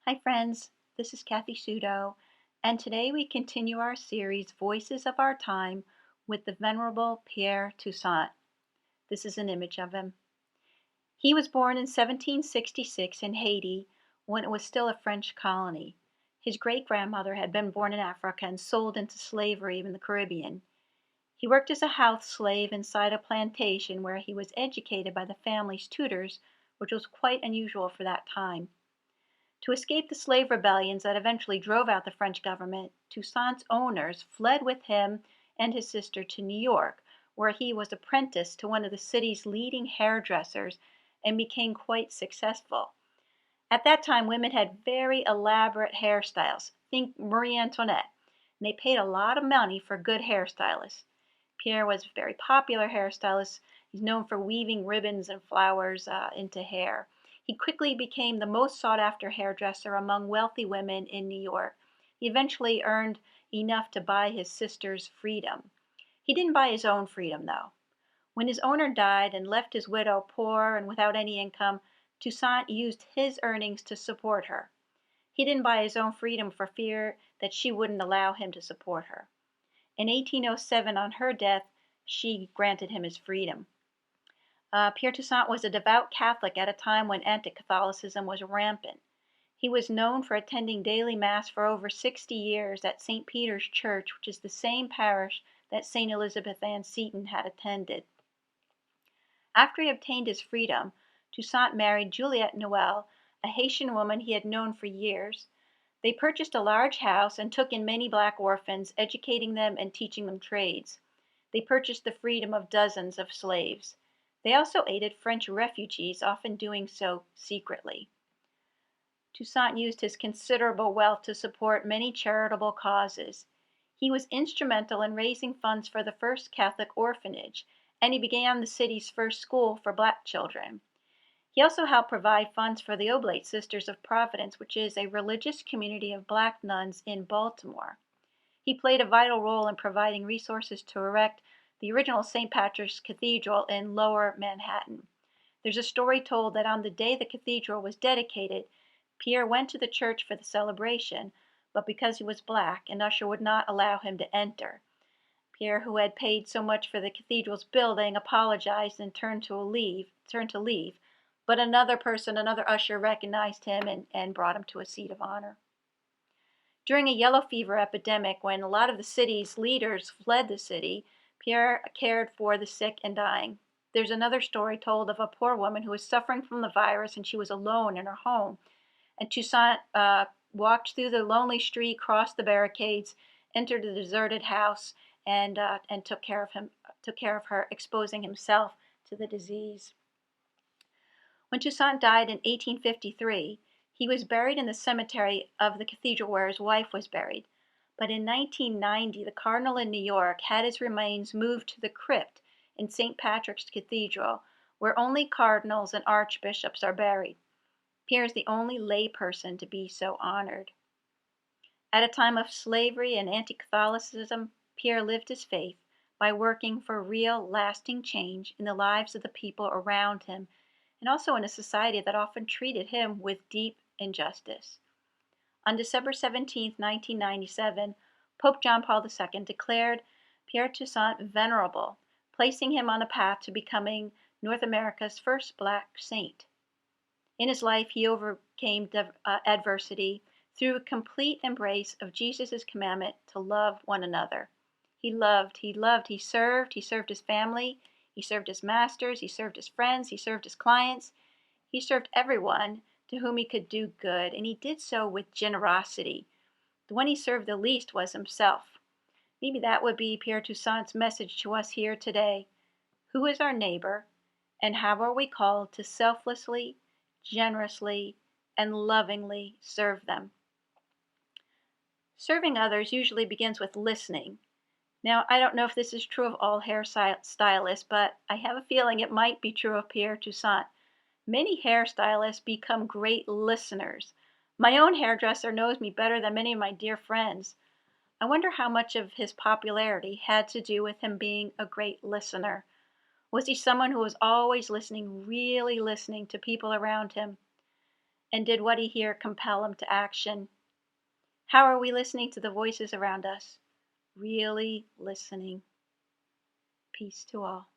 Hi friends, this is Cathy Souto, and today we continue our series Voices of Our Time with the Venerable Pierre Toussaint. This is an image of him. He was born in 1766 in Haiti when it was still a French colony. His great-grandmother had been born in Africa and sold into slavery in the Caribbean. He worked as a house slave inside a plantation where he was educated by the family's tutors, which was quite unusual for that time. To escape the slave rebellions that eventually drove out the French government, Toussaint's owners fled with him and his sister to New York, where he was apprenticed to one of the city's leading hairdressers and became quite successful. At that time, women had very elaborate hairstyles. Think Marie Antoinette. And they paid a lot of money for good hairstylists. Pierre was a very popular hairstylist. He's known for weaving ribbons and flowers into hair. He quickly became the most sought-after hairdresser among wealthy women in New York. He eventually earned enough to buy his sister's freedom. He didn't buy his own freedom, though. When his owner died and left his widow poor and without any income, Toussaint used his earnings to support her. He didn't buy his own freedom for fear that she wouldn't allow him to support her. In 1807, on her death, she granted him his freedom. Pierre Toussaint was a devout Catholic at a time when anti-Catholicism was rampant. He was known for attending daily Mass for over 60 years at St. Peter's Church, which is the same parish that St. Elizabeth Ann Seton had attended. After he obtained his freedom, Toussaint married Juliette Noel, a Haitian woman he had known for years. They purchased a large house and took in many black orphans, educating them and teaching them trades. They purchased the freedom of dozens of slaves. They also aided French refugees, often doing so secretly. Toussaint used his considerable wealth to support many charitable causes. He was instrumental in raising funds for the first Catholic orphanage, and he began the city's first school for black children. He also helped provide funds for the Oblate Sisters of Providence, which is a religious community of black nuns in Baltimore. He played a vital role in providing resources to erect the original St. Patrick's Cathedral in Lower Manhattan. There's a story told that on the day the cathedral was dedicated, Pierre went to the church for the celebration, but because he was black, an usher would not allow him to enter. Pierre, who had paid so much for the cathedral's building, apologized and turned to leave, but another usher, recognized him and brought him to a seat of honor. During a yellow fever epidemic, when a lot of the city's leaders fled the city, Pierre cared for the sick and dying. There's another story told of a poor woman who was suffering from the virus and she was alone in her home. And Toussaint walked through the lonely street, crossed the barricades, entered the deserted house, and took care of her, exposing himself to the disease. When Toussaint died in 1853, he was buried in the cemetery of the cathedral where his wife was buried. But in 1990, the cardinal in New York had his remains moved to the crypt in St. Patrick's Cathedral, where only cardinals and archbishops are buried. Pierre is the only lay person to be so honored. At a time of slavery and anti-Catholicism, Pierre lived his faith by working for real, lasting change in the lives of the people around him, and also in a society that often treated him with deep injustice. On December 17, 1997, Pope John Paul II declared Pierre Toussaint venerable, placing him on a path to becoming North America's first black saint. In his life, he overcame adversity through a complete embrace of Jesus' commandment to love one another. He served his family, he served his masters, he served his friends, he served his clients, he served everyone to whom he could do good, and he did so with generosity. The one he served the least was himself. Maybe that would be Pierre Toussaint's message to us here today. Who is our neighbor, and how are we called to selflessly, generously, and lovingly serve them? Serving others usually begins with listening. Now, I don't know if this is true of all hairstylists, but I have a feeling it might be true of Pierre Toussaint. Many hairstylists become great listeners. My own hairdresser knows me better than many of my dear friends. I wonder how much of his popularity had to do with him being a great listener. Was he someone who was always listening, really listening to people around him? And did what he heard compel him to action? How are we listening to the voices around us? Really listening. Peace to all.